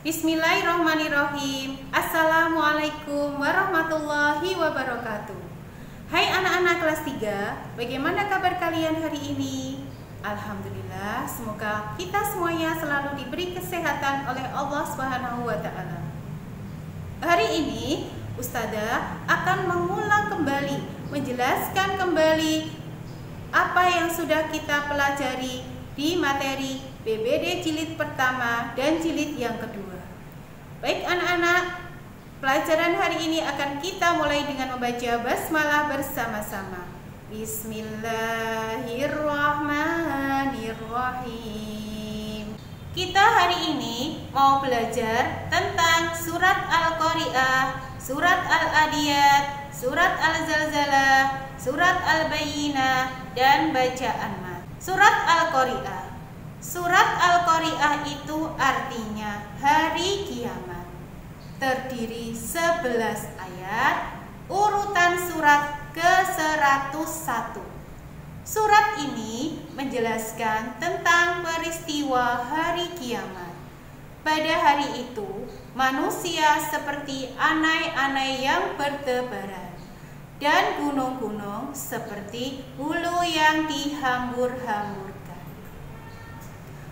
Bismillahirrahmanirrahim. Assalamualaikum warahmatullahi wabarakatuh. Hai anak-anak kelas 3, bagaimana kabar kalian hari ini? Alhamdulillah, semoga kita semuanya selalu diberi kesehatan oleh Allah Subhanahu wa Ta'ala. Hari ini Ustazah akan mengulang kembali, menjelaskan kembali apa yang sudah kita pelajari di materi BBD jilid pertama dan jilid yang kedua. Baik anak-anak, pelajaran hari ini akan kita mulai dengan membaca basmalah bersama-sama. Bismillahirrahmanirrahim. Kita hari ini mau belajar tentang surat Al-Qari'ah, surat Al-Adiyat, surat Al-Zalzalah, surat Al-Bayyinah, dan bacaan mat. Surat Al-Qari'ah. Surat Al-Qari'ah itu artinya hari kiamat. Terdiri 11 ayat, urutan surat ke-101. Surat ini menjelaskan tentang peristiwa hari kiamat. Pada hari itu, manusia seperti anai-anai yang bertebaran, dan gunung-gunung seperti hulu yang dihambur-hamburkan.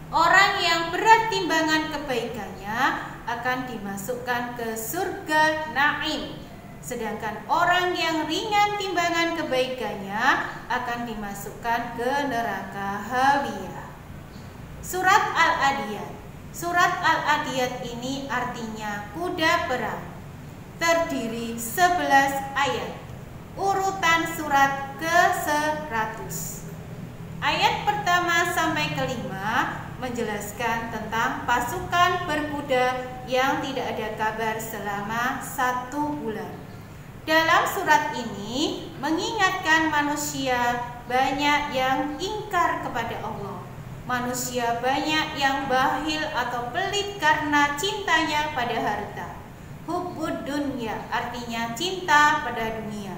Orang yang berat timbangan kebaikannya akan dimasukkan ke surga Naim, sedangkan orang yang ringan timbangan kebaikannya akan dimasukkan ke neraka Hawiyah. Surat Al-Adiyat. Surat Al-Adiyat ini artinya kuda perang. Terdiri 11 ayat. Urutan surat ke-100. Ayat pertama sampai kelima menjelaskan tentang pasukan berkuda yang tidak ada kabar selama 1 bulan. Dalam surat ini mengingatkan manusia banyak yang ingkar kepada Allah. Manusia banyak yang bakhil atau pelit karena cintanya pada harta. Hubbud dunya artinya cinta pada dunia.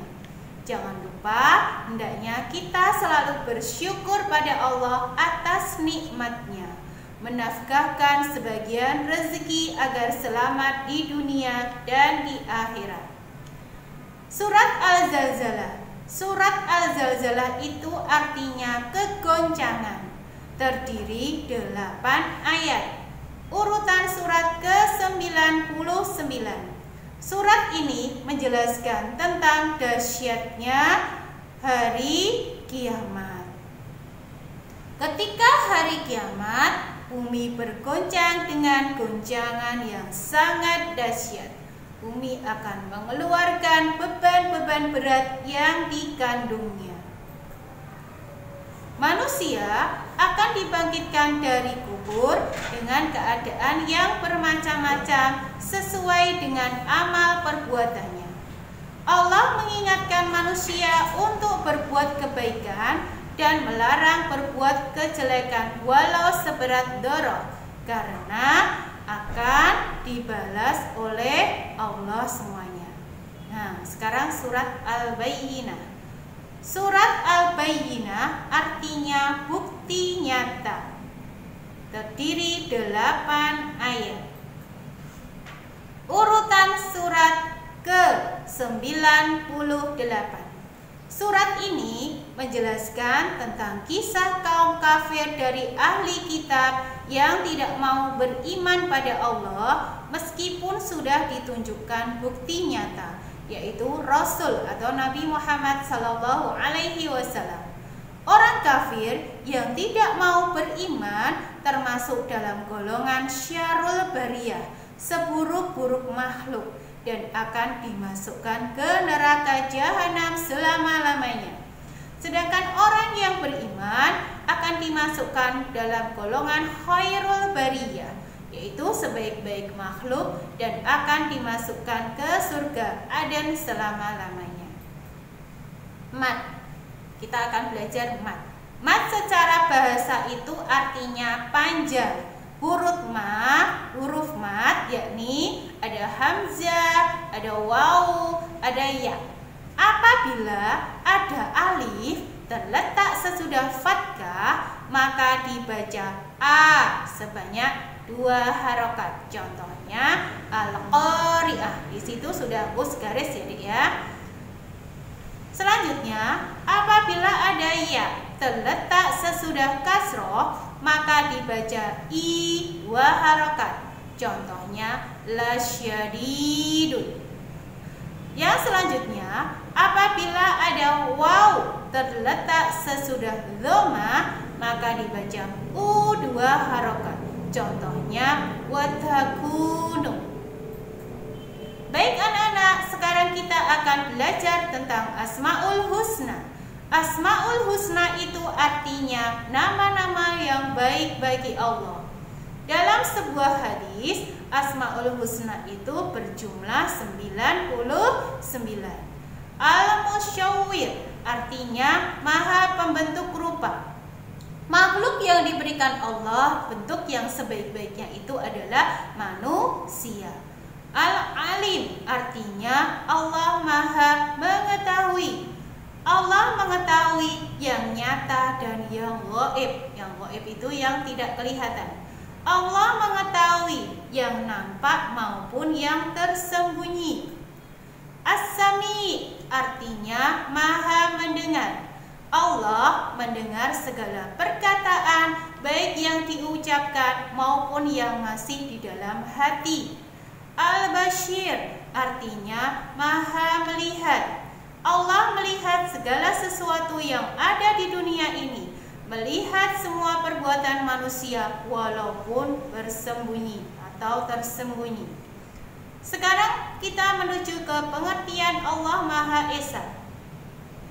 Jangan lupa, hendaknya kita selalu bersyukur pada Allah atas nikmatnya, menafkahkan sebagian rezeki agar selamat di dunia dan di akhirat. Surat Al-Zalzalah. Surat Al-Zalzalah itu artinya kegoncangan. Terdiri 8 ayat. Urutan surat ke-99. Surat ini menjelaskan tentang dahsyatnya hari kiamat. Ketika hari kiamat, bumi bergoncang dengan goncangan yang sangat dahsyat. Bumi akan mengeluarkan beban-beban berat yang dikandungnya. Manusia akan dibangkitkan dari kubur dengan keadaan yang bermacam-macam sesuai dengan amal perbuatannya. Allah mengingatkan manusia untuk berbuat kebaikan dan melarang berbuat kejelekan walau seberat darah, karena akan dibalas oleh Allah semuanya. Nah, sekarang surat Al-Bayyinah. Surat Al-Bayyinah artinya bukti nyata. Terdiri 8 ayat. Urutan surat ke-98. Surat ini menjelaskan tentang kisah kaum kafir dari ahli kitab yang tidak mau beriman pada Allah meskipun sudah ditunjukkan bukti nyata, yaitu Rasul atau Nabi Muhammad SAW. Orang kafir yang tidak mau beriman termasuk dalam golongan syarrul bariyah, seburuk-buruk makhluk, dan akan dimasukkan ke neraka jahanam selama-lamanya. Sedangkan orang yang beriman akan dimasukkan dalam golongan khairul bariyah, yaitu sebaik-baik makhluk, dan akan dimasukkan ke surga Aden selama-lamanya. Mat. Kita akan belajar mat. Mat secara bahasa itu artinya panjang. Huruf mat yakni ada hamzah, ada waw, ada ya. Apabila ada alif terletak sesudah fathah, maka dibaca a sebanyak 2 harokat. Contohnya al-qari'ah. Di situ sudah hapus garis ya, Dik ya. Selanjutnya, apabila ada ya terletak sesudah kasroh, maka dibaca i 2 harokat. Contohnya lasyadidun. Yang selanjutnya, apabila ada waw terletak sesudah dhamma, maka dibaca u 2 harokat. Contohnya watakunu. Baik anak-anak, sekarang kita akan belajar tentang Asmaul Husna. Asmaul Husna itu artinya nama-nama yang baik bagi Allah. Dalam sebuah hadis, Asmaul Husna itu berjumlah 99. Al-Musyawwir artinya maha pembentuk rupa. Makhluk yang diberikan Allah bentuk yang sebaik-baiknya itu adalah manusia. Al-Alim artinya Allah maha mengetahui. Allah mengetahui yang nyata dan yang gaib. Yang gaib itu yang tidak kelihatan. Allah mengetahui yang nampak maupun yang tersembunyi. As-Sami artinya maha mendengar. Allah mendengar segala perkataan, baik yang diucapkan maupun yang masih di dalam hati. Al-Bashir artinya maha melihat. Allah melihat segala sesuatu yang ada di dunia ini, melihat semua perbuatan manusia walaupun bersembunyi atau tersembunyi. Sekarang kita menuju ke pengertian Allah Maha Esa.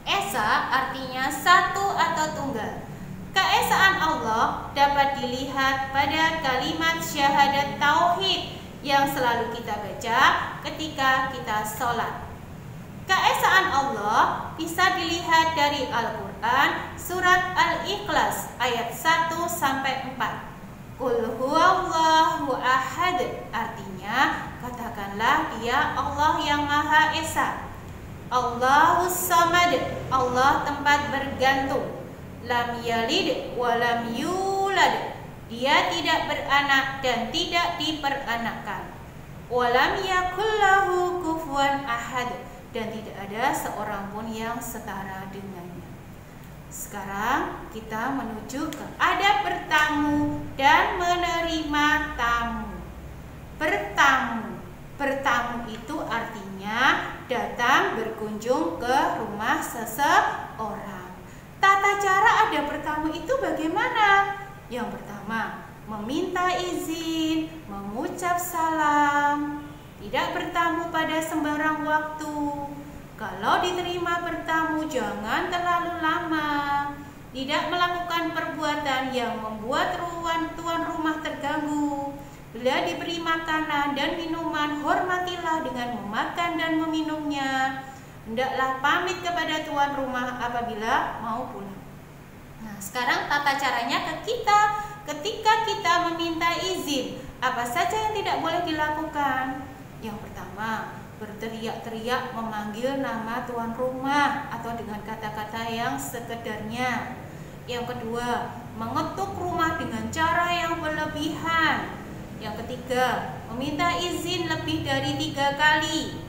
Esa artinya satu atau tunggal. Keesaan Allah dapat dilihat pada kalimat syahadat tauhid yang selalu kita baca ketika kita sholat. Keesaan Allah bisa dilihat dari Al-Quran surat Al-Ikhlas ayat 1-4. Qul huwallahu ahad artinya katakanlah Dia Allah yang Maha Esa. Allahus samad, Allah tempat bergantung. Lam yalid wa lam yulad, Dia tidak beranak dan tidak diperanakkan. Wa lam yakul lahu kufuwan ahad, dan tidak ada seorang pun yang setara dengannya. Sekarang kita menuju ke adab bertamu dan menerima tamu. Bertamu itu artinya datang berkunjung ke rumah seseorang. Tata cara adab bertamu itu bagaimana? Yang pertama, meminta izin, mengucap salam, tidak bertamu pada sembarang waktu. Kalau diterima bertamu jangan terlalu lama. Tidak melakukan perbuatan yang membuat tuan rumah terganggu. Bila diberi makanan dan minuman, hormatilah dengan memakan dan meminumnya. Hendaklah pamit kepada tuan rumah apabila mau pulang. Nah, sekarang tata caranya ke kita. Ketika kita meminta izin, apa saja yang tidak boleh dilakukan? Yang pertama, berteriak-teriak memanggil nama tuan rumah atau dengan kata-kata yang sekedarnya. Yang kedua, mengetuk rumah dengan cara yang berlebihan. Yang ketiga, meminta izin lebih dari 3 kali.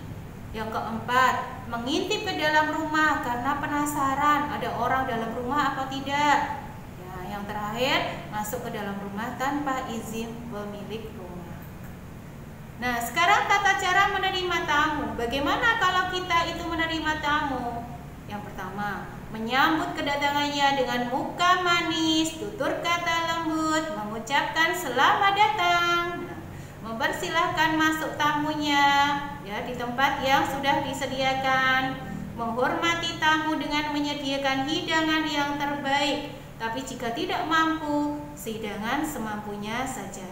Yang keempat, mengintip ke dalam rumah karena penasaran ada orang dalam rumah apa tidak. Ya, yang terakhir, masuk ke dalam rumah tanpa izin pemilik rumah. Nah, sekarang tata cara menerima tamu. Bagaimana kalau kita itu menerima tamu? Yang pertama, menyambut kedatangannya dengan muka manis, tutur kata lembut, mengucapkan selamat datang, mempersilahkan masuk tamunya ya di tempat yang sudah disediakan, menghormati tamu dengan menyediakan hidangan yang terbaik. Tapi jika tidak mampu, hidangan semampunya saja.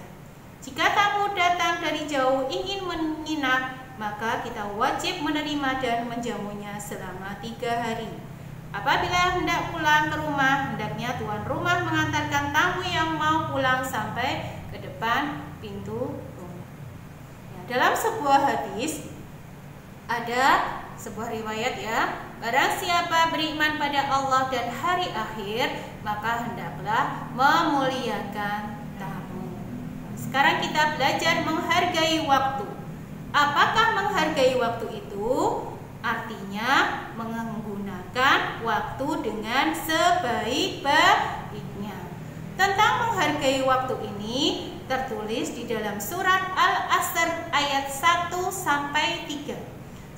Jika tamu datang dari jauh ingin menginap, maka kita wajib menerima dan menjamunya selama 3 hari. Apabila hendak pulang ke rumah, hendaknya tuan rumah mengantarkan tamu yang mau pulang sampai ke depan pintu rumah. Ya, dalam sebuah hadis ada sebuah riwayat ya, barang siapa beriman pada Allah dan hari akhir, maka hendaklah memuliakan tamu. Sekarang kita belajar menghargai waktu. Apakah menghargai waktu itu? Artinya menggunakan waktu dengan sebaik-baiknya. Tentang menghargai waktu ini tertulis di dalam surat Al-Asr ayat 1-3.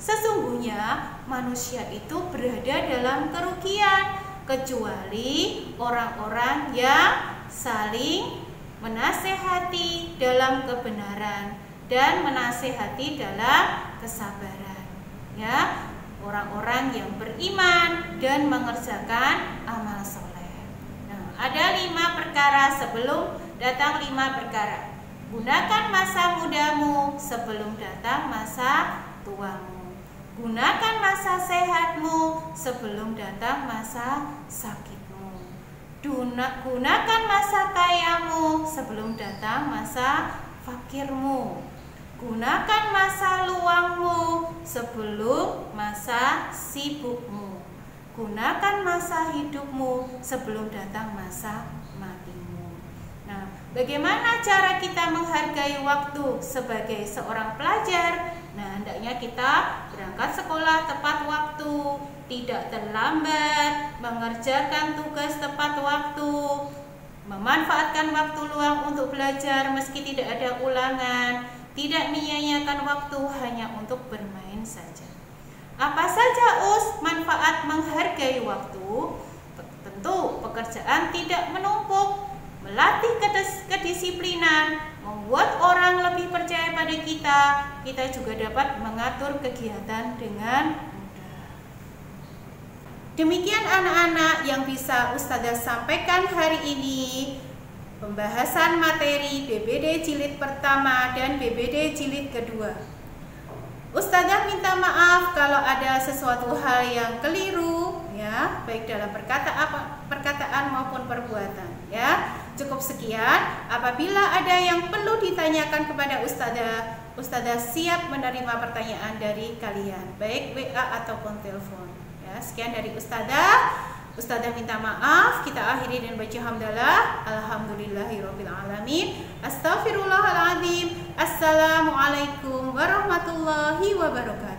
Sesungguhnya manusia itu berada dalam kerugian kecuali orang-orang yang saling menasehati dalam kebenaran dan menasehati dalam kesabaran. Ya, orang-orang yang beriman dan mengerjakan amal soleh. Nah, ada 5 perkara sebelum datang 5 perkara. Gunakan masa mudamu sebelum datang masa tuamu. Gunakan masa sehatmu sebelum datang masa sakitmu. Gunakan masa kayamu sebelum datang masa fakirmu. Gunakan masa luangmu sebelum masa sibukmu. Gunakan masa hidupmu sebelum datang masa matimu. Nah, bagaimana cara kita menghargai waktu sebagai seorang pelajar? Nah, hendaknya kita berangkat sekolah tepat waktu, tidak terlambat, mengerjakan tugas tepat waktu, memanfaatkan waktu luang untuk belajar meski tidak ada ulangan, tidak menyia-nyiakan waktu hanya untuk bermain saja. Apa saja manfaat menghargai waktu? Tentu pekerjaan tidak menumpuk, melatih kedisiplinan, membuat orang lebih percaya pada kita. Kita juga dapat mengatur kegiatan dengan mudah. Demikian anak-anak yang bisa Ustazah sampaikan hari ini. Pembahasan materi BBD jilid pertama dan BBD jilid kedua. Ustazah minta maaf kalau ada sesuatu hal yang keliru, ya, baik dalam perkataan maupun perbuatan, ya. Cukup sekian. Apabila ada yang perlu ditanyakan kepada Ustazah, Ustazah siap menerima pertanyaan dari kalian, baik WA ataupun telepon. Ya, sekian dari Ustazah. Ustazah minta maaf. Kita akhiri dengan baca hamdalah. Alhamdulillahirabbil alamin. Astaghfirullahaladzim. Assalamualaikum warahmatullahi wabarakatuh.